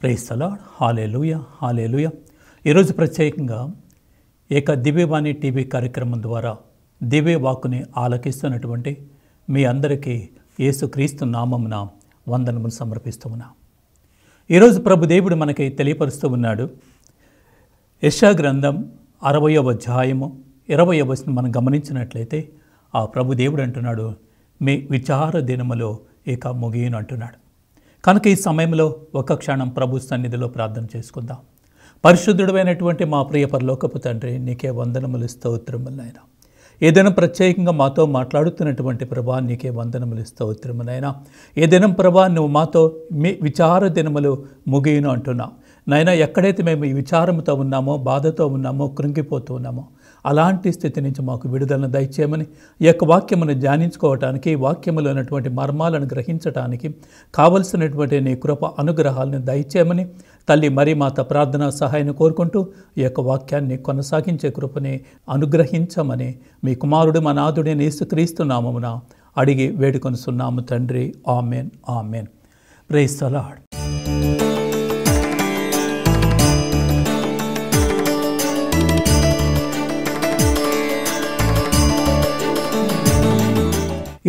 Praise the lord. Hallelujah, hallelujah. ఈరోజు ప్రత్యేకంగా ఏక దివ్యవాణి టీవీ కార్యక్రమం ద్వారా దివ్య వాక్కుని ఆలకిస్తున్నటువంటి మీ అందరికీ యేసుక్రీస్తు నామమున వందనములు సమర్పిస్తూ ఉన్నా. ఈరోజు ప్రభు దేవుడు మనకి తెలియపరుస్తూ ఉన్నాడు. యెషయా గ్రంథం 60వ అధ్యాయము 20వ వచనం మనం గమనించినట్లయితే ఆ ప్రభు దేవుడు అంటున్నాడు, మీ విచార దినములో ఇక ముగియను అంటున్నాడు. కనుక ఈ సమయంలో ఒక క్షణం ప్రభు సన్నిధిలో ప్రార్థన చేసుకుందాం. పరిశుద్ధుడైనటువంటి మా ప్రియ పరలోకపు తండ్రి, నీకే వందనములు స్తోత్రములు నాయనా. ఏదైనా ప్రత్యేకంగా మాతో మాట్లాడుతున్నటువంటి ప్రభా, నీకే వందనములు స్తోత్రములు నాయనా. ఏదైనా ప్రభా, నువ్వు మాతో మీ విచార దినములు ముగియను అంటున్నావు నాయనా. ఎక్కడైతే మేము ఈ విచారంతో ఉన్నామో, బాధతో ఉన్నామో, కృంగిపోతూ ఉన్నామో, అలాంటి స్థితి నుంచి మాకు విడుదలను దయచేయమని, ఈ యొక్క వాక్యమును ధ్యానించుకోవటానికి, వాక్యములో ఉన్నటువంటి మర్మాలను గ్రహించటానికి కావలసినటువంటి నీ కృప అనుగ్రహాలను దయచేయమని తల్లి మరి మాత ప్రార్థన సహాయాన్ని కోరుకుంటూ ఈ యొక్క వాక్యాన్ని కొనసాగించే కృపని అనుగ్రహించమని మీ కుమారుడు మా నాథుడైన యేసుక్రీస్తు నామమున అడిగి వేడుకొనుచున్నాము తండ్రి. Amen, amen. Praise the lord.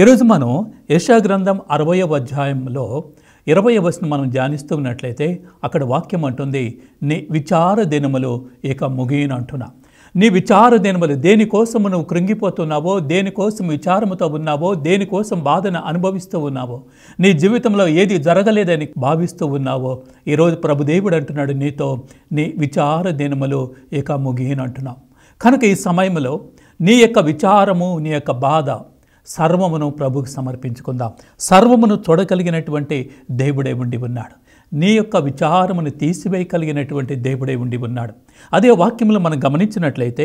ఈరోజు మనం యెషయా గ్రంథం 60వ అధ్యాయంలో 20వ వచనం మనం ధ్యానిస్తూ ఉన్నట్లయితే అక్కడ వాక్యం అంటుంది, నీ విచార దినములు ఇక ముగియను అంటున్నా. నీ విచార దినములు, దేనికోసం నువ్వు కృంగిపోతున్నావో, దేనికోసం విచారముతో ఉన్నావో, దేనికోసం బాధను అనుభవిస్తూ ఉన్నావో, నీ జీవితంలో ఏది జరగలేదని భావిస్తూ ఉన్నావో, ఈరోజు ప్రభుదేవుడు అంటున్నాడు నీతో, నీ విచార దినములు ఇక ముగియను అంటున్నావు. కనుక ఈ సమయంలో నీ యొక్క విచారము, నీ యొక్క బాధ సర్వమును ప్రభువుకు సమర్పించుకుందాం. సర్వమును చూడగలిగినటువంటి దేవుడే ఉండి ఉన్నాడు. నీ యొక్క విచారమును తీసివేయగలిగినటువంటి దేవుడే ఉండి ఉన్నాడు. అదే వాక్యంలో మనం గమనించినట్లయితే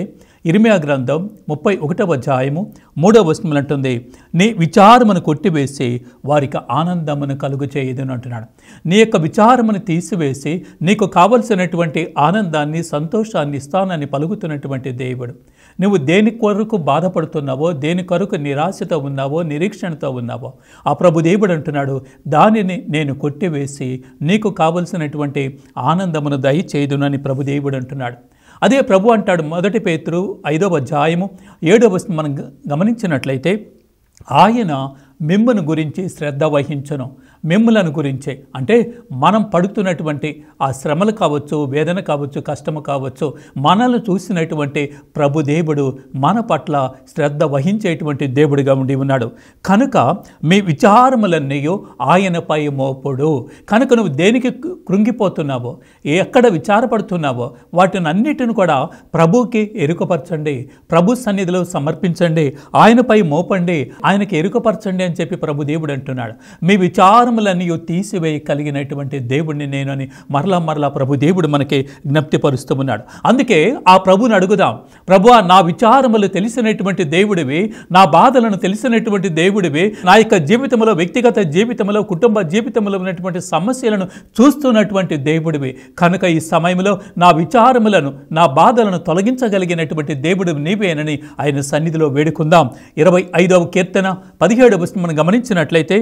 ఇర్మీయా గ్రంథం 31వ అధ్యాయము 3వ వచనం అంటుంది, నీ విచారమును కొట్టివేసి వారికి ఆనందమును కలుగు చేయదును అంటున్నాడు. నీ యొక్క విచారమును తీసివేసి నీకు కావలసినటువంటి ఆనందాన్ని, సంతోషాన్ని, స్థానాన్ని పలుకుతున్నటువంటి దేవుడు. నువ్వు దేని కొరకు బాధపడుతున్నావో, దేని కొరకు నిరాశతో ఉన్నావో, నిరీక్షణతో ఉన్నావో, ఆ ప్రభు దేవుడు అంటున్నాడు, దానిని నేను కొట్టివేసి నీకు కావలసినటువంటి ఆనందమును దయచేయుదునని ప్రభు దేవుడు అంటున్నాడు. అదే ప్రభు అంటాడు 1 పేతురు 5వ అధ్యాయము 7వ వచనం మనం గమనించినట్లయితే, ఆయన మిమ్మును గురించి శ్రద్ధ వహించను. మిమ్ములను గురించే అంటే మనం పడుతున్నటువంటి ఆ శ్రమలు కావచ్చు, వేదన కావచ్చు, కష్టము కావచ్చు, మనల్ని చూసినటువంటి ప్రభుదేవుడు మన పట్ల శ్రద్ధ వహించేటువంటి దేవుడిగా ఉండి ఉన్నాడు. కనుక మీ విచారములన్నీ ఆయనపై మోపుడు. కనుక నువ్వు దేనికి కృంగిపోతున్నావో, ఎక్కడ విచారపడుతున్నావో వాటిని అన్నిటిని కూడా ప్రభువుకి ఎరుకపరచండి, ప్రభు సన్నిధిలో సమర్పించండి, ఆయనపై మోపండి, ఆయనకి ఎరుకపరచండి అని చెప్పి ప్రభుదేవుడు అంటున్నాడు. మీ విచారములన్నీ తీసివేయగలిగినటువంటి దేవుడిని నేను అని మరలా ప్రభుదేవుడు మనకి జ్ఞప్తిపరుస్తూ ఉన్నాడు. అందుకే ఆ ప్రభుని అడుగుదాం, ప్రభువా, నా విచారములు తెలిసినటువంటి దేవుడివి, నా బాధలను తెలిసినటువంటి దేవుడివి, నా యొక్క జీవితంలో, వ్యక్తిగత జీవితంలో, కుటుంబ జీవితంలో ఉన్నటువంటి సమస్యలను చూస్తున్నటువంటి దేవుడివి. కనుక ఈ సమయంలో నా విచారములను, నా బాధలను తొలగించగలిగినటువంటి దేవుడు నీవేనని ఆయన సన్నిధిలో వేడుకుందాం. 25వ కీర్తన 17వ వచనం మనం గమనించినట్లయితే,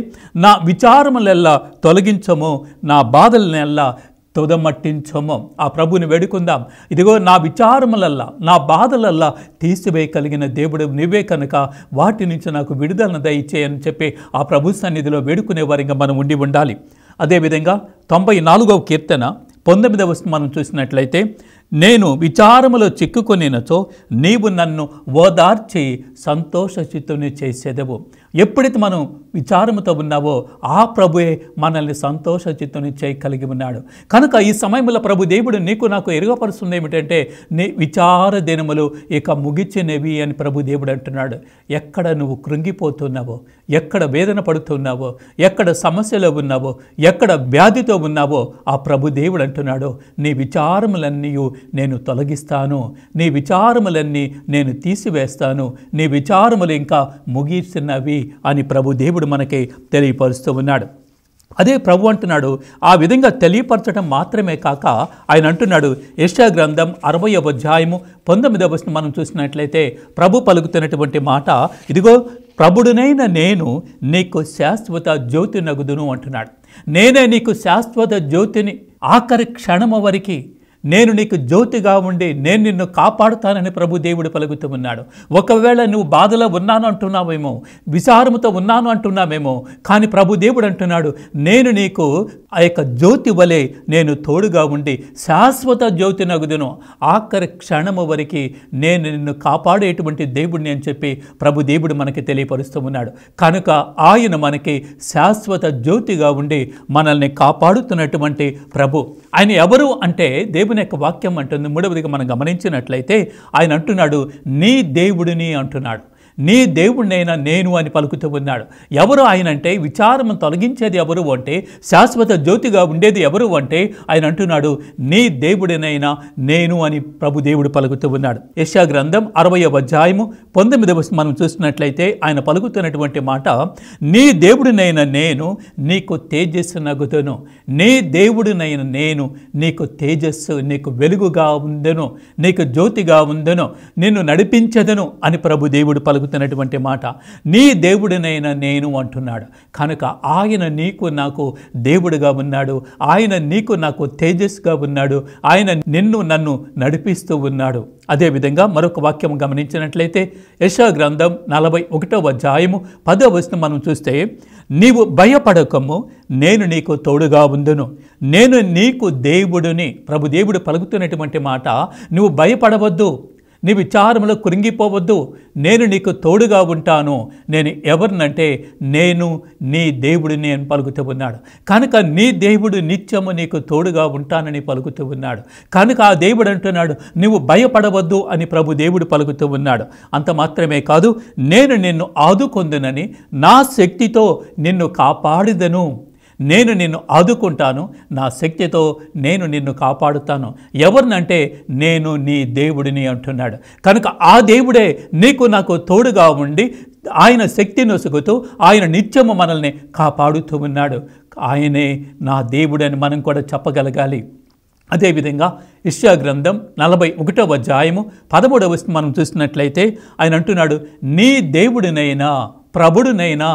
నా విచారములెల్లా తొలగించము, నా బాధలనెల్లా తుదమట్టించము. ఆ ప్రభుని వేడుకుందాం. ఇదిగో నా విచారములల్లా, నా బాధలల్లా తీసివేయగలిగిన దేవుడు నీవే, కనుక వాటి నుంచి నాకు విడుదలను దయచేయని చెప్పి ఆ ప్రభు సన్నిధిలో వేడుకునే వారిగా మనం ఉండి ఉండాలి. అదేవిధంగా 94వ కీర్తన 19వ వచనం మనం చూసినట్లయితే, నేను విచారములో చిక్కుకొనినచో నీవు నన్ను ఓదార్చి సంతోష చిత్తుని చేసేదవు. ఎప్పుడైతే మనం విచారముతో ఉన్నావో ఆ ప్రభువే మనల్ని సంతోష చిత్తుని చేయగలిగి ఉన్నాడు. కనుక ఈ సమయంలో ప్రభు దేవుడు నీకు నాకు ఎరుగపరుస్తుంది ఏమిటంటే, నీ విచార దినములు ఇక ముగిచినవి అని ప్రభు దేవుడు అంటున్నాడు. ఎక్కడ నువ్వు కృంగిపోతున్నావో, ఎక్కడ వేదన పడుతున్నావో, ఎక్కడ సమస్యలో ఉన్నావో, ఎక్కడ వ్యాధితో ఉన్నావో ఆ ప్రభు దేవుడు అంటున్నాడు, నీ విచారములన్నీ నేను తొలగిస్తాను, నీ విచారములన్నీ నేను తీసివేస్తాను, నీ విచారములు ఇంకా ముగిసినవి అని ప్రభు దేవుడు మనకి తెలియపరుస్తూ ఉన్నాడు. అదే ప్రభు అంటున్నాడు. ఆ విధంగా తెలియపరచడం మాత్రమే కాక ఆయన అంటున్నాడు, యెషయా గ్రంథం 60వ అధ్యాయము 19వ వచనం మనం చూసినట్లయితే ప్రభు పలుకుతున్నటువంటి మాట, ఇదిగో ప్రభుడునైన నేను నీకు శాశ్వత జ్యోతి నగుదును అంటున్నాడు. నేనే నీకు శాశ్వత జ్యోతిని ఆఖరి క్షణము వరకు నేను నీకు జ్యోతిగా ఉండి నేను నిన్ను కాపాడుతానని ప్రభు దేవుడు పలుకుతూ ఉన్నాడు. ఒకవేళ నువ్వు బాధలో ఉన్నాను అంటున్నావేమో, విచారముతో ఉన్నాను అంటున్నావేమో, కానీ ప్రభు దేవుడు అంటున్నాడు, నేను నీకు ఆ యొక్క జ్యోతి వలె నేను తోడుగా ఉండి శాశ్వత జ్యోతి నగుదును, ఆఖరి క్షణము వరకు నేను నిన్ను కాపాడేటువంటి దేవుడిని అని చెప్పి ప్రభు దేవుడు మనకి తెలియపరుస్తూ ఉన్నాడు. కనుక ఆయన మనకి శాశ్వత జ్యోతిగా ఉండి మనల్ని కాపాడుతున్నటువంటి ప్రభు. ఆయన ఎవరు అంటే దేవుని యొక్క వాక్యం అంటుంది. మూడవదిగా మనం గమనించినట్లయితే ఆయన అంటున్నాడు, నీ దేవుడిని అంటున్నాడు. నీ దేవుడినైనా నేను అని పలుకుతూ ఉన్నాడు. ఎవరు ఆయన అంటే, విచారం తొలగించేది ఎవరు అంటే, శాశ్వత జ్యోతిగా ఉండేది ఎవరు అంటే ఆయన అంటున్నాడు, నీ దేవుడినైనా నేను అని ప్రభు దేవుడు పలుకుతూ ఉన్నాడు. యెషయా గ్రంథం 60వ అధ్యాయము 19వ వచనం మనం చూసినట్లయితే ఆయన పలుకుతున్నటువంటి మాట, నీ దేవుడినైనా నేను నీకు తేజస్సు నగుదును, నీ దేవుడినైనా నేను నీకు తేజస్సు, నీకు వెలుగుగా ఉందెను, నీకు జ్యోతిగా ఉందెను, నిన్ను నడిపించదను అని ప్రభు దేవుడు పలుకుతున్నటువంటి మాట. నీ దేవుడినైనా నేను అంటున్నాడు. కనుక ఆయన నీకు నాకు దేవుడుగా ఉన్నాడు, ఆయన నీకు నాకు తేజస్సుగా ఉన్నాడు, ఆయన నిన్ను నన్ను నడిపిస్తూ ఉన్నాడు. అదేవిధంగా మరొక వాక్యం గమనించినట్లయితే యెషయా గ్రంథం 41వ అధ్యాయము 10వ వచనం మనం చూస్తే, నీవు భయపడకము, నేను నీకు తోడుగా ఉందును, నేను నీకు దేవుడిని. ప్రభు దేవుడు పలుకుతున్నటువంటి మాట, నువ్వు భయపడవద్దు, నీ విచారంలో కృంగిపోవద్దు, నేను నీకు తోడుగా ఉంటాను. నేను ఎవరినంటే నేను నీ దేవుడిని అని పలుకుతూ ఉన్నాడు. కనుక నీ దేవుడు నిత్యము నీకు తోడుగా ఉంటానని పలుకుతూ ఉన్నాడు. కనుక ఆ దేవుడు అంటున్నాడు, నువ్వు భయపడవద్దు అని ప్రభు దేవుడు పలుకుతూ ఉన్నాడు. అంత మాత్రమే కాదు, నేను నిన్ను ఆదుకొందునని, నా శక్తితో నిన్ను కాపాడిదను, నేను నిన్ను ఆదుకుంటాను, నా శక్తితో నేను నిన్ను కాపాడుతాను. ఎవరినంటే నేను నీ దేవుడిని అంటున్నాడు. కనుక ఆ దేవుడే నీకు నాకు తోడుగా ఉండి ఆయన శక్తి నొసుగుతూ ఆయన నిత్యము మనల్ని కాపాడుతూ ఉన్నాడు. ఆయనే నా దేవుడని మనం కూడా చెప్పగలగాలి. అదేవిధంగా యెషయా గ్రంథం 41వ అధ్యాయము 13వ వచనం మనం చూసినట్లయితే ఆయన అంటున్నాడు, నీ దేవుడినైనా ప్రభుడునైనా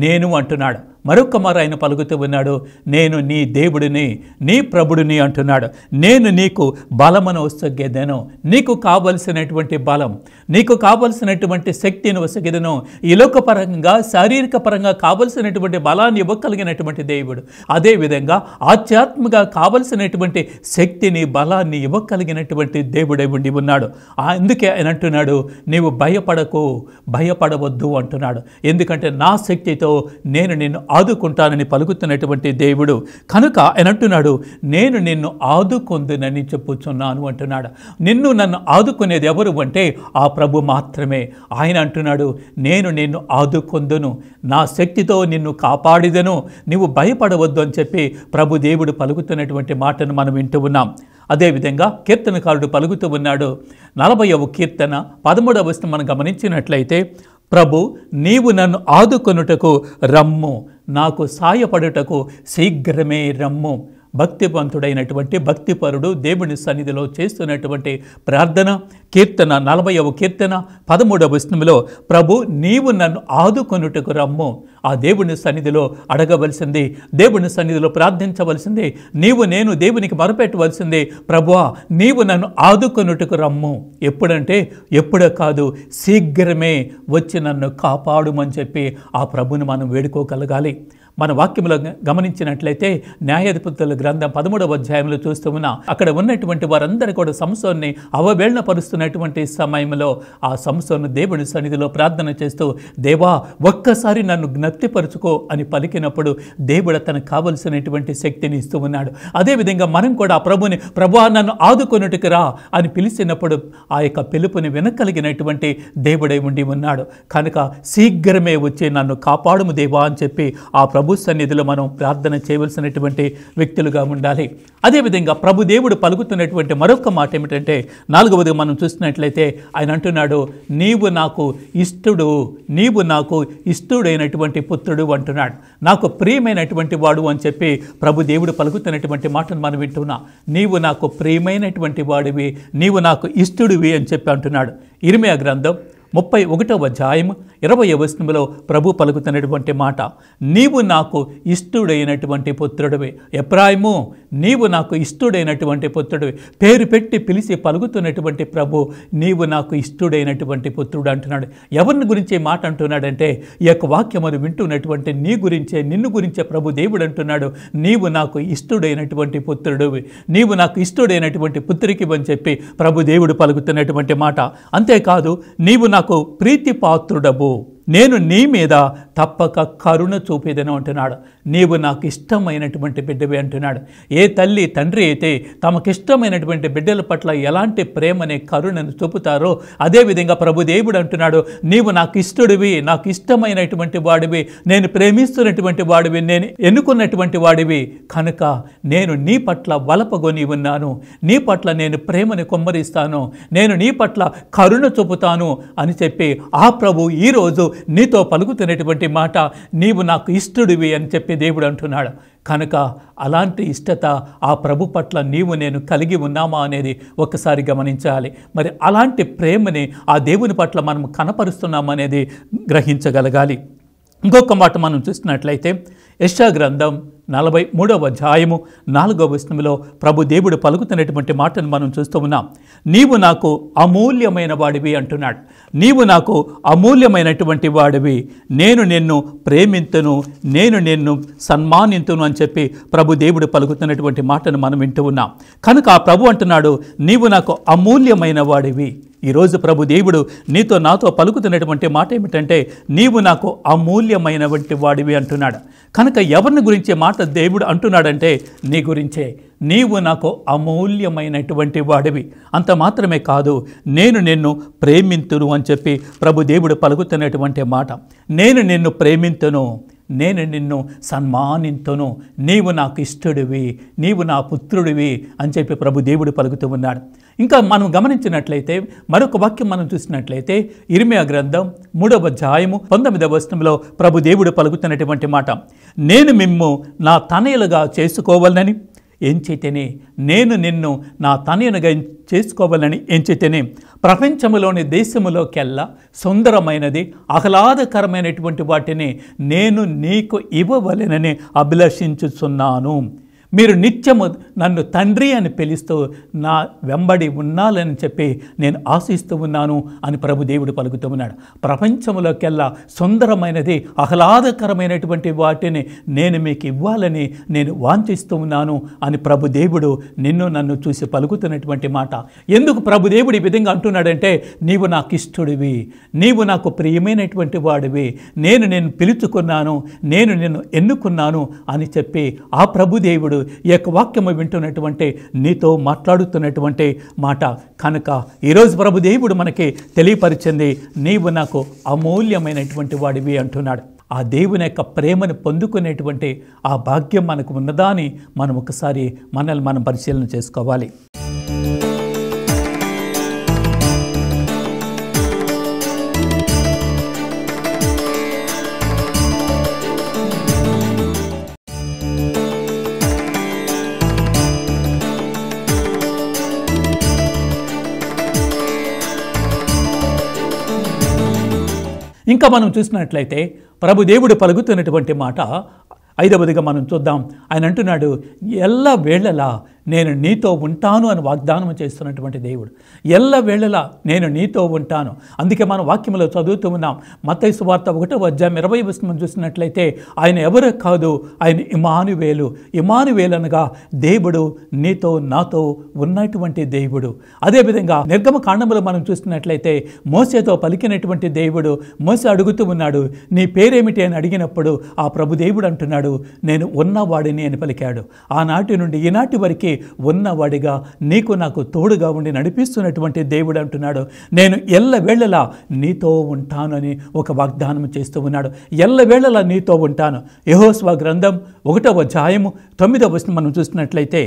నేను అంటున్నాడు. మరొక మారు ఆయన పలుకుతూ ఉన్నాడు, నేను నీ దేవుడిని, నీ ప్రభుడిని అంటున్నాడు. నేను నీకు బలమును వసగెదను, నీకు కావలసినటువంటి బలం, నీకు కావలసినటువంటి శక్తిని వసగెదను. ఈ లోకపరంగా శారీరక పరంగా కావలసినటువంటి బలాన్ని ఇవ్వగలిగినటువంటి దేవుడు, అదేవిధంగా ఆధ్యాత్మిక కావలసినటువంటి శక్తిని బలాన్ని ఇవ్వగలిగినటువంటి దేవుడే ఉండి ఉన్నాడు. అందుకే ఆయన అంటున్నాడు, నీవు భయపడకు, భయపడవద్దు అంటున్నాడు. ఎందుకంటే నా శక్తితో నేను నిన్ను ఆదుకుంటానని పలుకుతున్నటువంటి దేవుడు. కనుక ఆయన అంటున్నాడు, నేను నిన్ను ఆదుకొందునని చెప్పుచున్నాను అంటున్నాడు. నిన్ను నన్ను ఆదుకునేది ఎవరు అంటే ఆ ప్రభు మాత్రమే. ఆయన అంటున్నాడు, నేను నిన్ను ఆదుకొందును, నా శక్తితో నిన్ను కాపాడిదను, నీవు భయపడవద్దు అని చెప్పి ప్రభు దేవుడు పలుకుతున్నటువంటి మాటను మనం వింటూ ఉన్నాం. అదేవిధంగా కీర్తనకారుడు పలుకుతూ ఉన్నాడు. 40వ కీర్తన 13వ వచనం మనం గమనించినట్లయితే, ప్రభు నీవు నన్ను ఆదుకొనుటకు రమ్ము, నాకు సాయపడుటకు శీఘ్రమే రమ్ము. భక్తివంతుడైనటువంటి భక్తిపరుడు దేవుని సన్నిధిలో చేస్తున్నటువంటి ప్రార్థన. కీర్తన 40వ కీర్తన 13వ వచనంలో, ప్రభు నీవు నన్ను ఆదుకొనుటకు రమ్ము. ఆ దేవుని సన్నిధిలో అడగవలసింది, దేవుని సన్నిధిలో ప్రార్థించవలసింది, నేను దేవునికి మొరపెట్టవలసింది, ప్రభువా నీవు నన్ను ఆదుకొనుటకు రమ్ము. ఎప్పుడంటే ఎప్పుడో కాదు, శీఘ్రమే వచ్చి నన్ను కాపాడుమని చెప్పి ఆ ప్రభుని మనం వేడుకోగలగాలి. మన వాక్యంలో గమనించినట్లయితే న్యాయాధిపతుల గ్రంథం 13వ అధ్యాయంలో చూస్తూ ఉన్నా, అక్కడ ఉన్నటువంటి వారందరూ కూడా సంసోన్ని అవహేళనపరుస్తున్నటువంటి సమయంలో ఆ సంసోను దేవుని సన్నిధిలో ప్రార్థన చేస్తూ, దేవా ఒక్కసారి నన్ను జ్ఞప్తిపరుచుకో అని పలికినప్పుడు దేవుడు తనకు కావలసినటువంటి శక్తిని ఇస్తూ ఉన్నాడు. అదేవిధంగా మనం కూడా ఆ ప్రభుని, ప్రభువా నన్ను ఆదుకొనుటకు రా అని పిలిచినప్పుడు ఆ యొక్క పిలుపుని వినగలిగినటువంటి దేవుడై ఉండి ఉన్నాడు. కనుక శీఘ్రమే వచ్చి నన్ను కాపాడుము దేవా అని చెప్పి ఆ ప్రభు సన్నిధిలో మనం ప్రార్థన చేయవలసినటువంటి వ్యక్తులుగా ఉండాలి. అదేవిధంగా ప్రభు దేవుడు పలుకుతున్నటువంటి మరొక మాట ఏమిటంటే, 4వది మనం చూసినట్లయితే ఆయన అంటున్నాడు, నీవు నాకు ఇష్టడు, నీవు నాకు ఇష్టడైనటువంటి పుత్రుడు అంటున్నాడు, నాకు ప్రియమైనటువంటి వాడు అని చెప్పి ప్రభు దేవుడు పలుకుతున్నటువంటి మాటను మనం వింటున్నా. నీవు నాకు ప్రియమైనటువంటి వాడివి, నీవు నాకు ఇష్టడివి అని చెప్పి అంటున్నాడు. ఇర్మియా గ్రంథం 31వ అధ్యాయం 20వ వచనంలో ప్రభు పలుకుతున్నటువంటి మాట, నీవు నాకు ఇష్టుడైనటువంటి పుత్రుడివి. ఎఫ్రాయిము, నీవు నాకు ఇష్టుడైనటువంటి పుత్రుడివి. పేరు పెట్టి పిలిచి పలుకుతున్నటువంటి ప్రభు, నీవు నాకు ఇష్టుడైనటువంటి పుత్రుడు అంటున్నాడు. ఎవరిని గురించి మాట అంటున్నాడంటే, ఈ యొక్క వాక్యమును వింటున్నటువంటి నీ గురించే, నిన్ను గురించే ప్రభు దేవుడు అంటున్నాడు, నీవు నాకు ఇష్టుడైనటువంటి పుత్రుడివి, నీవు నాకు ఇష్టుడైనటువంటి పుత్రికి అని చెప్పి ప్రభు దేవుడు పలుకుతున్నటువంటి మాట. అంతేకాదు, నీవు నాకు ప్రీతిపాత్రుడవు, నేను నీ మీద తప్పక కరుణ చూపేదను అంటున్నాడు. నీవు నాకు ఇష్టమైనటువంటి బిడ్డవే అంటున్నాడు. ఏ తల్లి తండ్రి అయితే తమకిష్టమైనటువంటి బిడ్డల పట్ల ఎలాంటి ప్రేమని కరుణను చూపుతారో, అదేవిధంగా ప్రభు దేవుడు అంటున్నాడు, నీవు నాకు ఇష్టడివి, నాకు ఇష్టమైనటువంటి వాడివి, నేను ప్రేమిస్తున్నటువంటి వాడివి, నేను ఎన్నుకున్నటువంటి వాడివి కనుక నేను నీ పట్ల వలపగొని ఉన్నాను, నీ పట్ల నేను ప్రేమని కొమ్మరిస్తాను, నేను నీ పట్ల కరుణ చూపుతాను అని చెప్పి ఆ ప్రభు ఈరోజు నీతో పలుకుతున్నటువంటి మాట, నీవు నాకు ఇష్టడివి అని చెప్పి దేవుడు అంటున్నాడు. కనుక అలాంటి ఇష్టత ఆ ప్రభు పట్ల నీవు నేను కలిగి ఉన్నామా అనేది ఒక్కసారి గమనించాలి. మరి అలాంటి ప్రేమని ఆ దేవుని పట్ల మనం కనపరుస్తున్నామనేది గ్రహించగలగాలి. ఇంకొక మాట మనం చూసినట్లయితే యెషయా గ్రంథం 43వ అధ్యాయము 4వ వచనంలో ప్రభు దేవుడు పలుకుతున్నటువంటి మాటను మనం చూస్తూ ఉన్నాం. నీవు నాకు అమూల్యమైన వాడివి అంటున్నాడు. నీవు నాకు అమూల్యమైనటువంటి వాడివి, నేను నిన్ను ప్రేమింతును, నేను నిన్ను సన్మానింతును అని చెప్పి ప్రభు దేవుడు పలుకుతున్నటువంటి మాటను మనం వింటూ ఉన్నాం. కనుక ఆ ప్రభు అంటున్నాడు, నీవు నాకు అమూల్యమైన వాడివి. ఈరోజు ప్రభు దేవుడు నీతో నాతో పలుకుతున్నటువంటి మాట ఏమిటంటే, నీవు నాకు అమూల్యమైనటువంటి వాడివి అంటున్నాడు. కనుక ఎవరిని గురించి మాట దేవుడు అంటున్నాడంటే, నీ గురించే. నీవు నాకు అమూల్యమైనటువంటి వాడివి. అంత మాత్రమే కాదు, నేను నిన్ను ప్రేమింతును అని చెప్పి ప్రభు దేవుడు పలుకుతున్నటువంటి మాట. నేను నిన్ను ప్రేమింతును, నేను నిన్ను సన్మానింతును, నీవు నాకు ఇష్టడివి, నీవు నా పుత్రుడివి అని చెప్పి ప్రభు దేవుడు పలుకుతూ ఉన్నాడు. ఇంకా మనం గమనించినట్లయితే మరొక వాక్యం మనం చూసినట్లయితే ఇర్మియా గ్రంథం 3వ అధ్యాయము 19వ వచనంలో ప్రభు దేవుడు పలుకుతున్నటువంటి మాట, నేను మిమ్ము నా తనయులుగా చేసుకోవాలని ఎంచితేనే, నేను నిన్ను నా తనయునిగా చేసుకోవాలని ఎంచితేనే, ప్రపంచంలోని దేశములోకెల్లా సుందరమైనది ఆహ్లాదకరమైనటువంటి వాటిని నేను నీకు ఇవ్వవలెనని అభిలషించుచున్నాను. మీరు నిత్యము నన్ను తండ్రి అని పిలుస్తూ నా వెంబడి ఉండాలని చెప్పి నేను ఆశిస్తూ ఉన్నాను అని ప్రభు దేవుడు పలుకుతూ ఉన్నాడు. ప్రపంచంలోకెల్లా సుందరమైనది ఆహ్లాదకరమైనటువంటి వాటిని నేను మీకు ఇవ్వాలని నేను వాంఛిస్తూ ఉన్నాను అని ప్రభు దేవుడు నిన్ను నన్ను చూసి పలుకుతున్నటువంటి మాట. ఎందుకు ప్రభు దేవుడు ఈ విధంగా అంటున్నాడంటే, నీవు నాకు ఇష్టడివి, నీవు నాకు ప్రియమైనటువంటి వాడివి, నేను పిలుచుకున్నాను, నేను నిన్ను ఎన్నుకున్నాను అని చెప్పి ఆ ప్రభు దేవుడు ఈ యొక్క వాక్యము వింటున్నటువంటి నీతో మాట్లాడుతున్నటువంటి మాట. కనుక ఈరోజు ప్రభు దేవుడు మనకి తెలియపరిచింది, నీవు నాకు అమూల్యమైనటువంటి వాడివి అంటున్నాడు. ఆ దేవుని యొక్క ప్రేమను పొందుకునేటువంటి ఆ భాగ్యం మనకు ఉన్నదా అని మనం ఒకసారి మనల్ని మనం పరిశీలన చేసుకోవాలి. ఇంకా మనం చూసినట్లయితే ప్రభు దేవుడు పలుకుతున్నటువంటి మాట 5వదిగా మనం చూద్దాం. ఆయన అంటున్నాడు, ఎల్ల వేళలా నేను నీతో ఉంటాను అని వాగ్దానం చేస్తున్నటువంటి దేవుడు. ఎల్ల వేళలా నేను నీతో ఉంటాను. అందుకే మనం వాక్యంలో చదువుతూ ఉన్నాం. మత్తయి సువార్త 1వ అధ్యాయం 20వ వచనం చూసినట్లయితే ఆయన ఎవరో కాదు, ఆయన ఇమ్మానువేలు. ఇమ్మానువేలు అనగా దేవుడు నీతో నాతో ఉన్నటువంటి దేవుడు. అదేవిధంగా నిర్గమకాండములో మనం చూసినట్లయితే మోసేతో పలికినటువంటి దేవుడు. మోసే అడుగుతూ ఉన్నాడు, నీ పేరేమిటి అని అడిగినప్పుడు ఆ ప్రభు దేవుడు అంటున్నాడు, నేను ఉన్నవాడిని అని పలికాడు. ఆనాటి నుండి ఈనాటి వరకు ఉన్నవాడిగా నీకు నాకు తోడుగా ఉండి నడిపిస్తున్నటువంటి దేవుడు అంటున్నాడు, నేను ఎల్లవేళలా నీతో ఉంటానని ఒక వాగ్దానం చేస్తూ ఉన్నాడు. ఎల్లవేళలా నీతో ఉంటాను. యెహోషువ గ్రంథం 1వ అధ్యాయము 9వ వచనం మనం చూసినట్లయితే,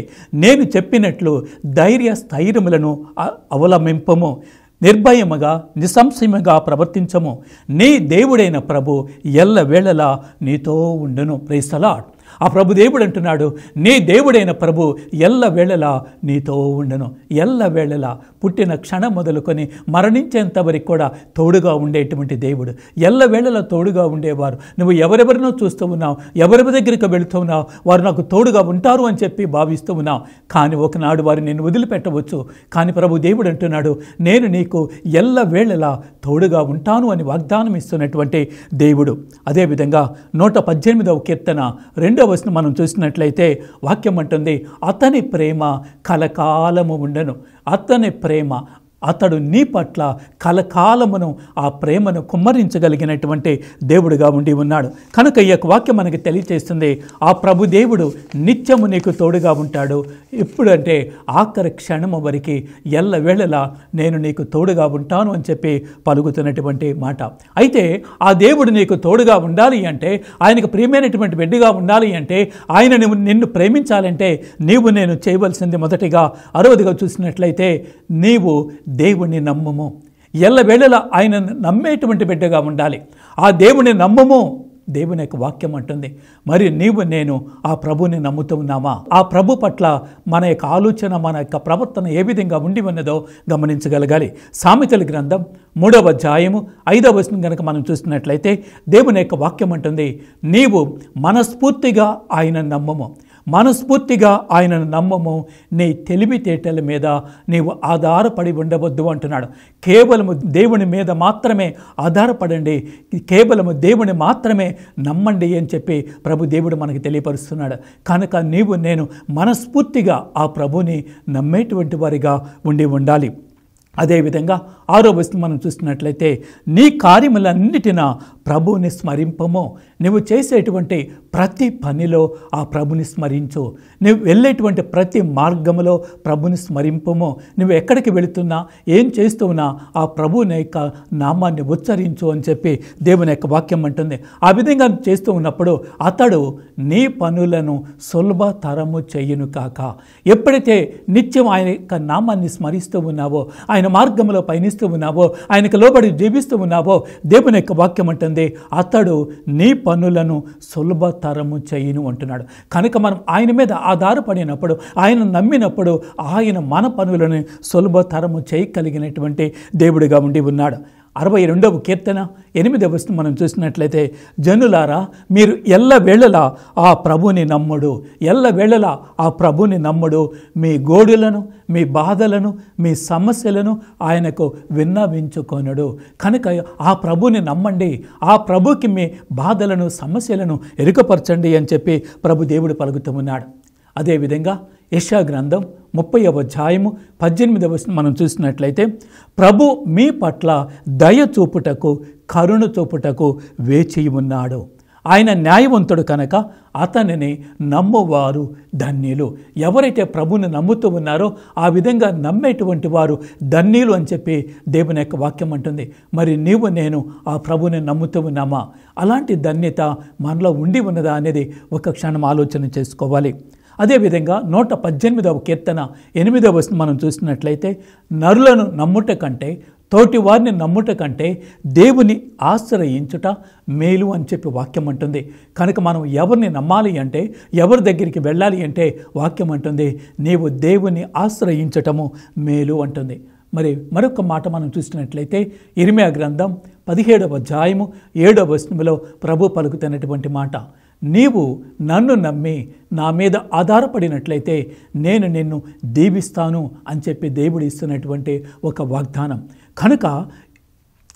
నేను చెప్పినట్లు ధైర్య స్థైర్యములను అవలంబింపము, నిర్భయముగా నిస్సంశయముగా ప్రవర్తించము, నీ దేవుడైన ప్రభు ఎల్లవేళలా నీతో ఉండును. Praise the lord. ఆ ప్రభు దేవుడు అంటున్నాడు, నీ దేవుడైన ప్రభు ఎల్లవేళలా నీతో ఉండను. ఎల్లవేళలా పుట్టిన క్షణం మొదలుకొని మరణించేంత వరకు కూడా తోడుగా ఉండేటువంటి దేవుడు, ఎల్లవేళలా తోడుగా ఉండేవారు. నువ్వు ఎవరెవరినో చూస్తూ ఉన్నావు, ఎవరెవరి దగ్గరికి వెళుతూ ఉన్నావు, వారు నాకు తోడుగా ఉంటారు అని చెప్పి భావిస్తూ ఉన్నావు. కానీ ఒకనాడు వారు నిన్ను వదిలిపెట్టవచ్చు. కానీ ప్రభు దేవుడు అంటున్నాడు, నేను నీకు ఎల్లవేళలా తోడుగా ఉంటాను అని వాగ్దానం ఇస్తున్నటువంటి దేవుడు. అదేవిధంగా 118వ కీర్తన 2వ వచనం మనం చూసినట్లయితే వాక్యం అంటుంది, అతని ప్రేమ కలకాలము ఉండను. అతని ప్రేమ, అతడు నీ పట్ల కలకాలమును ఆ ప్రేమను కుమ్మరించగలిగినటువంటి దేవుడుగా ఉండి ఉన్నాడు. కనుక ఈ యొక్క వాక్యం మనకి తెలియచేస్తుంది, ఆ ప్రభు దేవుడు నిత్యము నీకు తోడుగా ఉంటాడు. ఎప్పుడంటే ఆఖరి క్షణము వరకు ఎల్లవేళలా నేను నీకు తోడుగా ఉంటాను అని చెప్పి పలుకుతున్నటువంటి మాట. అయితే ఆ దేవుడు నీకు తోడుగా ఉండాలి అంటే, ఆయనకు ప్రియమైనటువంటి బిడ్డగా ఉండాలి అంటే, ఆయన నిన్ను ప్రేమించాలంటే నీవు నేను చేయవలసింది మొదటిగా 6వదిగా చూసినట్లయితే, నీవు దేవుణ్ణి నమ్మము. ఎల్లవేళలా ఆయన నమ్మేటువంటి బిడ్డగా ఉండాలి. ఆ దేవుని నమ్మము. దేవుని యొక్క వాక్యం అంటుంది, మరి నీవు నేను ఆ ప్రభుని నమ్ముతూ ఉన్నామా? ఆ ప్రభు పట్ల మన యొక్క ఆలోచన, మన యొక్క ప్రవర్తన ఏ విధంగా ఉండి ఉన్నదో గమనించగలగాలి. సామెతల గ్రంథం 3వ అధ్యాయము 5వ వచనం కనుక మనం చూసినట్లయితే దేవుని యొక్క వాక్యం అంటుంది, నీవు మనస్ఫూర్తిగా ఆయన నమ్మము. మనస్ఫూర్తిగా ఆయనను నమ్మము. నీ తెలివితేటల మీద నీవు ఆధారపడి ఉండవద్దు అంటున్నాడు. కేవలము దేవుని మీద మాత్రమే ఆధారపడండి, కేవలము దేవుని మాత్రమే నమ్మండి అని చెప్పి ప్రభు దేవుడు మనకి తెలియపరుస్తున్నాడు. కనుక నీవు నేను మనస్ఫూర్తిగా ఆ ప్రభుని నమ్మేటువంటి వారిగా ఉండాలి. అదేవిధంగా 6వ వచనం మనం చూసినట్లయితే, నీ కార్యములన్నిటిన ప్రభువుని స్మరింపము. నువ్వు చేసేటువంటి ప్రతి పనిలో ఆ ప్రభుని స్మరించు. నువ్వు వెళ్ళేటువంటి ప్రతి మార్గములో ప్రభుని స్మరింపము. నువ్వు ఎక్కడికి వెళుతున్నా, ఏం చేస్తున్నా ఆ ప్రభుని యొక్క నామాన్ని ఉచ్చరించు అని చెప్పి దేవుని యొక్క వాక్యం అంటుంది. ఆ విధంగా చేస్తూ ఉన్నప్పుడు అతడు నీ పనులను సులభతరము చెయ్యును కాక. ఎప్పుడైతే నిత్యం ఆయన యొక్క నామాన్ని స్మరిస్తూ ఉన్నావో, ఆయన మార్గంలో పయనిస్తూ ఉన్నావో, ఆయనకు లోబడి జీవిస్తూ ఉన్నావో, దేవుని యొక్క వాక్యం అంటుంది, అతడు నీ పనులను సులభతరము చేయును అంటున్నాడు. కనుక మనం ఆయన మీద ఆధారపడినప్పుడు, ఆయన నమ్మినప్పుడు ఆయన మన పనులను సులభతరము చేయగలిగినటువంటి దేవుడిగా ఉండి ఉన్నాడు. 62వ కీర్తన 8వ వచనం మనం చూసినట్లయితే, జనులారా మీరు ఎల్లవేళలా ఆ ప్రభుని నమ్ముడు. ఎల్లవేళలా ఆ ప్రభుని నమ్ముడు. మీ గోడులను, మీ బాధలను, మీ సమస్యలను ఆయనకు విన్నవించుకొనుడు. కనుక ఆ ప్రభుని నమ్మండి. ఆ ప్రభుకి మీ బాధలను, సమస్యలను ఎరుకపరచండి అని చెప్పి ప్రభు దేవుడు పలుకుతూ ఉన్నాడు. అదేవిధంగా యెషయా గ్రంథం 30వ అధ్యాయము 18వ వచనం మనం చూసినట్లయితే, ప్రభు మీ పట్ల దయ చూపుటకు, కరుణ చూపుటకు వేచి ఉన్నాడు. ఆయన న్యాయవంతుడు కనుక అతనిని నమ్మువారు ధన్యులు. ఎవరైతే ప్రభుని నమ్ముతూ ఉన్నారో ఆ విధంగా నమ్మేటువంటి వారు ధన్యులు అని చెప్పి దేవుని యొక్క వాక్యం అంటుంది. మరి నీవు నేను ఆ ప్రభుని నమ్ముతూ ఉన్నామా? అలాంటి ధన్యత మనలో ఉండి ఉన్నదా అనేది ఒక క్షణం ఆలోచన చేసుకోవాలి. అదేవిధంగా 118వ కీర్తన 8వ వచనం మనం చూసినట్లయితే, నరులను నమ్ముట కంటే, తోటి వారిని నమ్ముట కంటే దేవుని ఆశ్రయించుట మేలు అని చెప్పి వాక్యం అంటుంది. కనుక మనం ఎవరిని నమ్మాలి అంటే, ఎవరి దగ్గరికి వెళ్ళాలి అంటే వాక్యం అంటుంది, నీవు దేవుని ఆశ్రయించటము మేలు అంటుంది. మరి మరొక మాట మనం చూసినట్లయితే, ఇర్మియా గ్రంథం 17వ అధ్యాయము 7వ వచనంలో ప్రభు పలుకుతున్నటువంటి మాట, నీవు నన్ను నమ్మి నా మీద ఆధారపడినట్లయితే నేను నిన్ను దీవిస్తాను అని చెప్పి దేవుడు ఇస్తున్నటువంటి ఒక వాగ్దానం. కనుక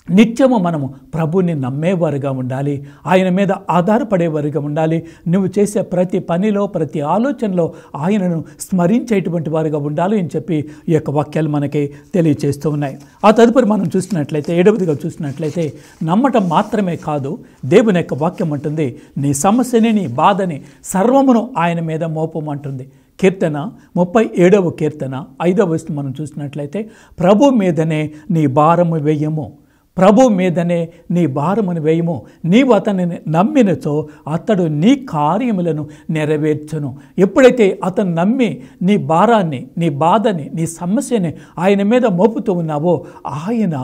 నిత్యము మనము ప్రభుని నమ్మేవారుగా ఉండాలి, ఆయన మీద ఆధారపడేవారుగా ఉండాలి. నువ్వు చేసే ప్రతి పనిలో, ప్రతి ఆలోచనలో ఆయనను స్మరించేటువంటి వారుగా ఉండాలి అని చెప్పి ఈ యొక్క వాక్యాలు మనకి తెలియచేస్తూ ఉన్నాయి. ఆ తదుపరి మనం చూసినట్లయితే 7వదిగా చూసినట్లయితే, నమ్మటం మాత్రమే కాదు, దేవుని యొక్క వాక్యం అంటుంది, నీ సమస్యని, నీ బాధని సర్వమును ఆయన మీద మోపమంటుంది. కీర్తన 37వ కీర్తన 5వ వచనం మనం చూసినట్లయితే, ప్రభు మీదనే నీ భారము వేయము. ప్రభు మీదనే నీ భారమును వేయము. నీవు అతనిని నమ్మినచో అతడు నీ కార్యములను నెరవేర్చును. ఎప్పుడైతే అతను నమ్మి నీ భారాన్ని, నీ బాధని, నీ సమస్యని ఆయన మీద మోపుతూ ఉన్నావో ఆయన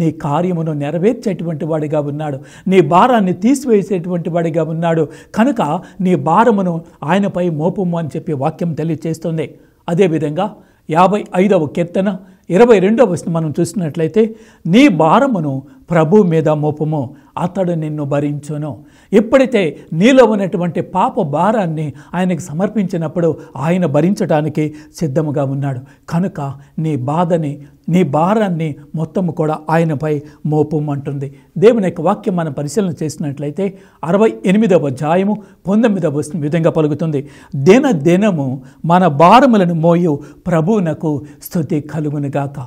నీ కార్యమును నెరవేర్చేటువంటి వాడిగా ఉన్నాడు. నీ భారాన్ని తీసివేసేటువంటి వాడిగా ఉన్నాడు. కనుక నీ భారమును ఆయనపై మోపుము అని చెప్పి వాక్యం తెలియజేస్తుంది. అదేవిధంగా 55వ కీర్తన 22వ వచనం మనం చూసినట్లయితే, నీ భారమును ప్రభు మీద మోపము, అతడు నిన్ను భరించును. ఎప్పుడైతే నీలో ఉన్నటువంటి పాప భారాన్ని ఆయనకు సమర్పించినప్పుడు ఆయన భరించడానికి సిద్ధముగా ఉన్నాడు. కనుక నీ బాధని, నీ భారాన్ని మొత్తము కూడా ఆయనపై మోపమంటుంది. దేవుని యొక్క వాక్యం మనం పరిశీలన చేసినట్లయితే 68వ అధ్యాయము 19వ వచనం విధంగా పలుకుతుంది, దినము మన భారములను మోయు ప్రభువునకు స్తుతి కలుగునుగాక.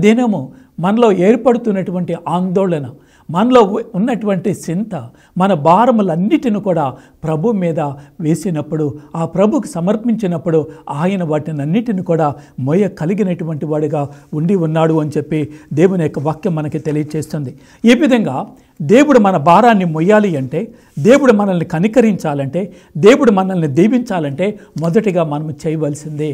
దినము మనలో ఏర్పడుతున్నటువంటి ఆందోళన, మనలో ఉన్నటువంటి చింత, మన భారములన్నిటిని కూడా ప్రభు మీద వేసినప్పుడు, ఆ ప్రభుకు సమర్పించినప్పుడు ఆయన వాటిని అన్నిటిని కూడా మోయ కలిగినటువంటి వాడిగా ఉండి ఉన్నాడు అని చెప్పి దేవుని యొక్క వాక్యం మనకి తెలియజేస్తుంది. ఈ విధంగా దేవుడు మన భారాన్ని మొయ్యాలి అంటే, దేవుడు మనల్ని కనికరించాలంటే, దేవుడు మనల్ని దీవించాలంటే మొదటిగా మనం చేయవలసిందే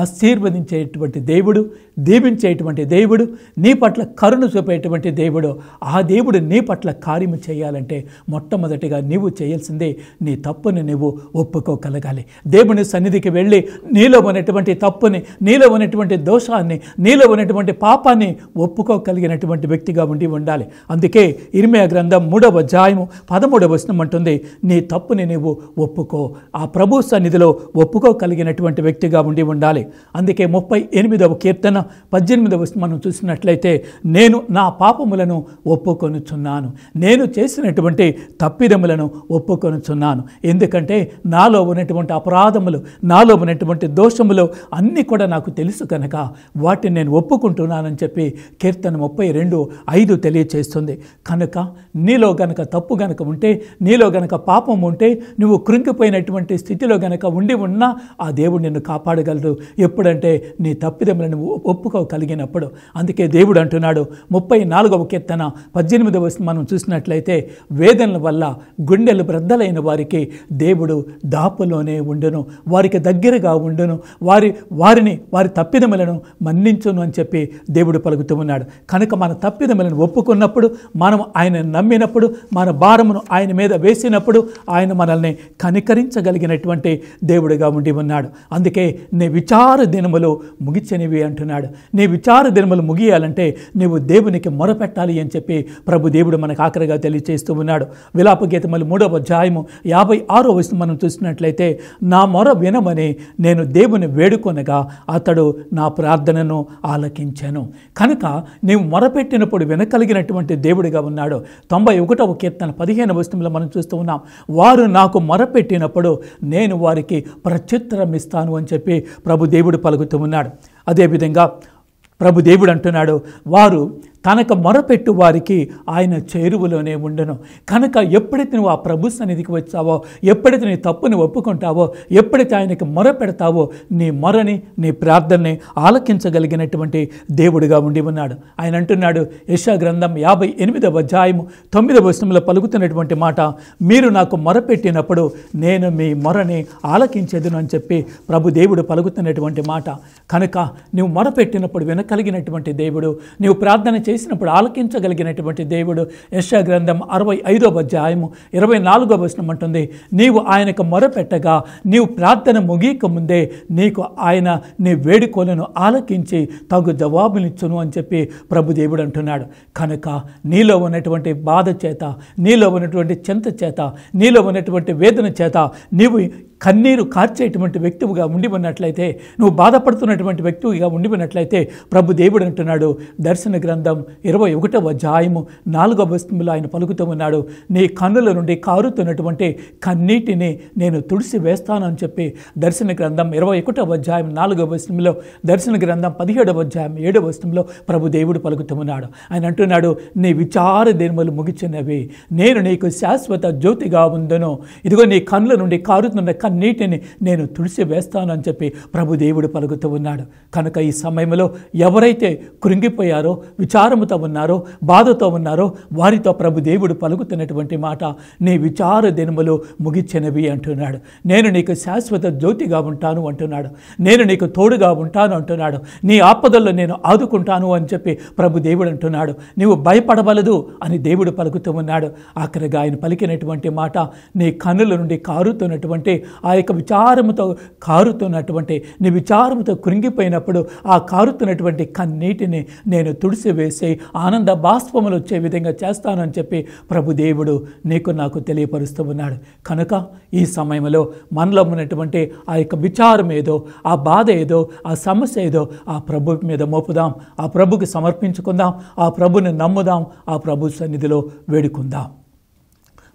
ఆశీర్వదించేటువంటి దేవుడు, దీవించేటువంటి దేవుడు, నీ పట్ల కరుణ చూపేటువంటి దేవుడు, ఆ దేవుడు నీ పట్ల కార్యము చేయాలంటే మొట్టమొదటిగా నీవు చేయాల్సిందే నీ తప్పుని నువ్వు ఒప్పుకోగలగాలి. దేవుని సన్నిధికి వెళ్ళి నీలో ఉన్నటువంటి తప్పుని, నీలో ఉన్నటువంటి దోషాన్ని, నీలో ఉన్నటువంటి పాపాన్ని ఒప్పుకోగలిగినటువంటి వ్యక్తిగా ఉండాలి. అందుకే ఇర్మీయా గ్రంథం 3వ అధ్యాయము 13వ వచనం అంటుంది, నీ తప్పుని నీవు ఒప్పుకో, ఆ ప్రభు సన్నిధిలో ఒప్పుకోగలిగినటువంటి వ్యక్తిగా ఉండాలి. అందుకే 38వ కీర్తన 18వ వచనం మనం చూసినట్లయితే, నేను నా పాపములను ఒప్పుకొనుచున్నాను, నేను చేసినటువంటి తప్పిదములను ఒప్పుకొనుచున్నాను. ఎందుకంటే నాలో ఉన్నటువంటి అపరాధములు, నాలో ఉన్నటువంటి దోషములు అన్నీ కూడా నాకు తెలుసు కనుక వాటిని నేను ఒప్పుకుంటున్నానని చెప్పి కీర్తన 32:5 తెలియచేస్తుంది. కనుక నీలో గనక తప్పు గనక ఉంటే, నీలో గనక పాపం ఉంటే, నువ్వు కృంగిపోయినటువంటి స్థితిలో గనక ఉన్నా ఆ దేవుడు నిన్ను కాపాడగలడు. ఎప్పుడంటే నీ తప్పిదములను ఒప్పుకోగలిగినప్పుడు. అందుకే దేవుడు అంటున్నాడు 34వ కీర్తన 18వ వచనం మనం చూసినట్లయితే, వేదనల వల్ల గుండెలు బ్రద్దలైన వారికి దేవుడు దాపులోనే ఉండును, వారికి దగ్గరగా ఉండును, వారి తప్పిదములను మన్నించును అని చెప్పి దేవుడు పలుకుతూ ఉన్నాడు. కనుక మన తప్పిదములను ఒప్పుకున్నప్పుడు, మనం ఆయన నమ్మినప్పుడు, మన భారమును ఆయన మీద వేసినప్పుడు ఆయన మనల్ని కనికరించగలిగినటువంటి దేవుడిగా ఉండి ఉన్నాడు. అందుకే నీ విచార దినములు ముగిచనివి అంటున్నాడు. నీ విచార దినములు ముగియాలంటే నీవు దేవునికి మొరపెట్టాలి అని చెప్పి ప్రభు దేవుడు మనకు ఆఖరిగా తెలియజేస్తూ ఉన్నాడు. విలాప గీతములు 3వ అధ్యాయము 56వ వచనం మనం చూసినట్లయితే, నా మొర వినమని నేను దేవుని వేడుకొనగా అతడు నా ప్రార్థనను ఆలకించాను. కనుక నీవు మొరపెట్టినప్పుడు వినగలిగినటువంటి దేవుడిగా ఉన్నాడు. 91వ కీర్తన 15వ వచనంలో మనం చూస్తూ ఉన్నాం, వారు నాకు మొరపెట్టినప్పుడు నేను వారికి ప్రత్యుత్తరం ఇస్తాను అని చెప్పి ప్రభు దేవుడు పలుకుతూ ఉన్నాడు. అదేవిధంగా ప్రభు దేవుడు అంటున్నాడు, వారు తనకు మొరపెట్టు వారికి ఆయన చేరువలోనే ఉండను. కనుక ఎప్పుడైతే నువ్వు ఆ ప్రభు సన్నిధికి వచ్చావో, ఎప్పుడైతే నీ తప్పుని ఒప్పుకుంటావో, ఎప్పుడైతే ఆయనకి మొర పెడతావో, నీ మొరని, నీ ప్రార్థనని ఆలకించగలిగినటువంటి దేవుడిగా ఉండి ఉన్నాడు. ఆయన అంటున్నాడు యెషయా గ్రంథం 58వ అధ్యాయము 9వ వచనంలో పలుకుతున్నటువంటి మాట, మీరు నాకు మొరపెట్టినప్పుడు నేను మీ మొరని ఆలకించేదును అని చెప్పి ప్రభు దేవుడు పలుకుతున్నటువంటి మాట. కనుక నువ్వు మొరపెట్టినప్పుడు వినగలిగినటువంటి దేవుడు, నీవు ప్రార్థన చేసినప్పుడు ఆలకించగలిగినటువంటి దేవుడు. యెషయా గ్రంథం 65వ అధ్యాయము 24వ వచనం అంటుంది, నీవు ఆయనకు మొరపెట్టగా నీవు ప్రార్థన ముగియక ముందే నీకు ఆయన నీ వేడుకోలను ఆలకించి తగు జవాబునిచ్చును అని చెప్పి ప్రభు దేవుడు అంటున్నాడు. కనుక నీలో ఉన్నటువంటి బాధ చేత, నీలో ఉన్నటువంటి చింత చేత, నీలో ఉన్నటువంటి వేదన చేత నీవు కన్నీరు కార్చేటువంటి వ్యక్తిగా ఉండి ఉన్నట్లయితే, నువ్వు బాధపడుతున్నటువంటి వ్యక్తిగా ఉండి ఉన్నట్లయితే ప్రభు దేవుడు అంటున్నాడు దర్శన గ్రంథం 21వ అధ్యాయము 4వ వచనంలో ఆయన పలుకుతూ ఉన్నాడు, నీ కన్నుల నుండి కారుతున్నటువంటి కన్నీటిని నేను తుడిసి వేస్తాను అని చెప్పి దర్శన గ్రంథం 21వ అధ్యాయం 4వ వచనంలో, దర్శన గ్రంథం 17వ అధ్యాయం 7వ వచనంలో ప్రభు దేవుడు పలుకుతూ ఉన్నాడు. ఆయన అంటున్నాడు, నీ విచార దినములు ముగిచినవి, నేను నీకు శాశ్వత జ్యోతిగా ఉందను, ఇదిగో నీ కన్నుల నుండి కారుతున్న కన్నీటిని నేను తుడిసి వేస్తాను అని చెప్పి ప్రభు దేవుడు పలుకుతూ ఉన్నాడు. కనుక ఈ సమయంలో ఎవరైతే కృంగిపోయారో, విచార విచారముతో ఉన్నారో, బాధతో ఉన్నారో వారితో ప్రభు దేవుడు పలుకుతున్నటువంటి మాట, నీ విచార దినములు ముగిచెనవి అంటున్నాడు. నేను నీకు శాశ్వత జ్యోతిగా ఉంటాను అంటున్నాడు. నేను నీకు తోడుగా ఉంటాను అంటున్నాడు. నీ ఆపదల్లో నేను ఆదుకుంటాను అని చెప్పి ప్రభు దేవుడు అంటున్నాడు. నీవు భయపడవలదు అని దేవుడు పలుకుతూ ఉన్నాడు. ఆఖరిగా ఆయన పలికినటువంటి మాట, నీ కన్నుల నుండి కారుతున్నటువంటి ఆ యొక్క విచారముతో కారుతున్నటువంటి నీ విచారముతో కృంగిపోయినప్పుడు ఆ కారుతున్నటువంటి కన్నీటిని నేను తుడిసివేసి ఆనంద బాష్పములు వచ్చే విధంగా చేస్తానని చెప్పి ప్రభు దేవుడు నీకు నాకు తెలియపరుస్తూ ఉన్నాడు. కనుక ఈ సమయంలో మనలో ఉన్నటువంటి ఆ యొక్క విచారం ఏదో, ఆ బాధ ఏదో, ఆ సమస్య ఏదో ఆ ప్రభు మీద మోపుదాం, ఆ ప్రభుకి సమర్పించుకుందాం, ఆ ప్రభుని నమ్ముదాం, ఆ ప్రభు సన్నిధిలో వేడుకుందాం.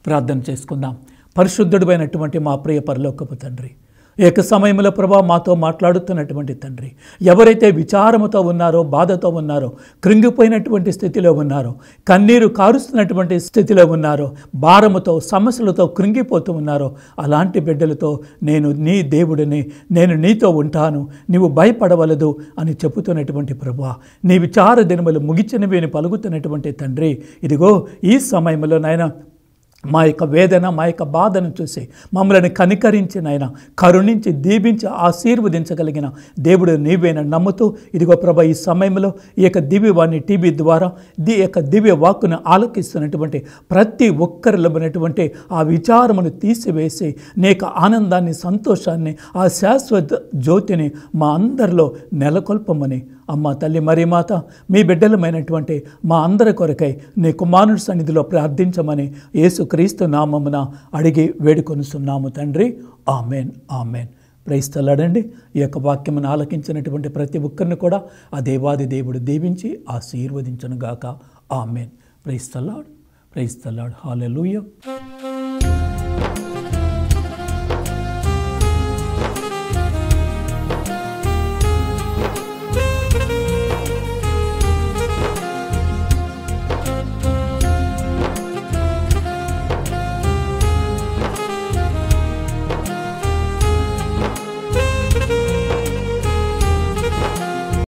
ప్రార్థన చేసుకుందాం. పరిశుద్ధుడు అయినటువంటి మా ప్రియ పరలోకపు తండ్రి, ఏక సమయంలో ప్రభా మాతో మాట్లాడుతున్నటువంటి తండ్రి, ఎవరైతే విచారముతో ఉన్నారో, బాధతో ఉన్నారో, కృంగిపోయినటువంటి స్థితిలో ఉన్నారో, కన్నీరు కారుస్తున్నటువంటి స్థితిలో ఉన్నారో, భారముతో సమస్యలతో కృంగిపోతూ ఉన్నారో అలాంటి బిడ్డలతో నేను నీ దేవుడిని, నేను నీతో ఉంటాను, నీవు భయపడవలదు అని చెబుతున్నటువంటి ప్రభువా, నీ విచార దినములు ముగిచినవి అని పలుకుతున్నటువంటి తండ్రి, ఇదిగో ఈ సమయంలో నాయన మా యొక్క వేదన, మా యొక్క బాధను చూసి మమ్మల్ని కనికరించి నాయన కరుణించి దీవించి ఆశీర్వదించగలిగిన దేవుడు నీవేనని నమ్ముతూ, ఇదిగో ప్రభా ఈ సమయంలో ఈ యొక్క దివ్యవాణి టీవీ ద్వారా ఈ యొక్క దివ్య వాక్కును ఆలకిస్తున్నటువంటి ప్రతి ఒక్కరిలో ఉన్నటువంటి ఆ విచారమును తీసివేసి నీ యొక్క ఆనందాన్ని, సంతోషాన్ని, ఆ శాశ్వత జ్యోతిని మా అందరిలో నెలకొల్పమని అమ్మ తల్లి మరియమాత మీ బిడ్డలమైనటువంటి మా అందరి కొరకై నీ కుమారుని సన్నిధిలో ప్రార్థించమని యేసుక్రీస్తు నామమున అడిగి వేడుకొనుస్తున్నాము తండ్రి. Amen, amen. Praise the lord. ఈ యొక్క వాక్యమును ఆలకించినటువంటి ప్రతి ఒక్కరిని కూడా ఆ దేవాది దేవుడు దీవించి ఆశీర్వదించునుగాక. Amen. Praise the lord. Praise the lord. Hallelujah.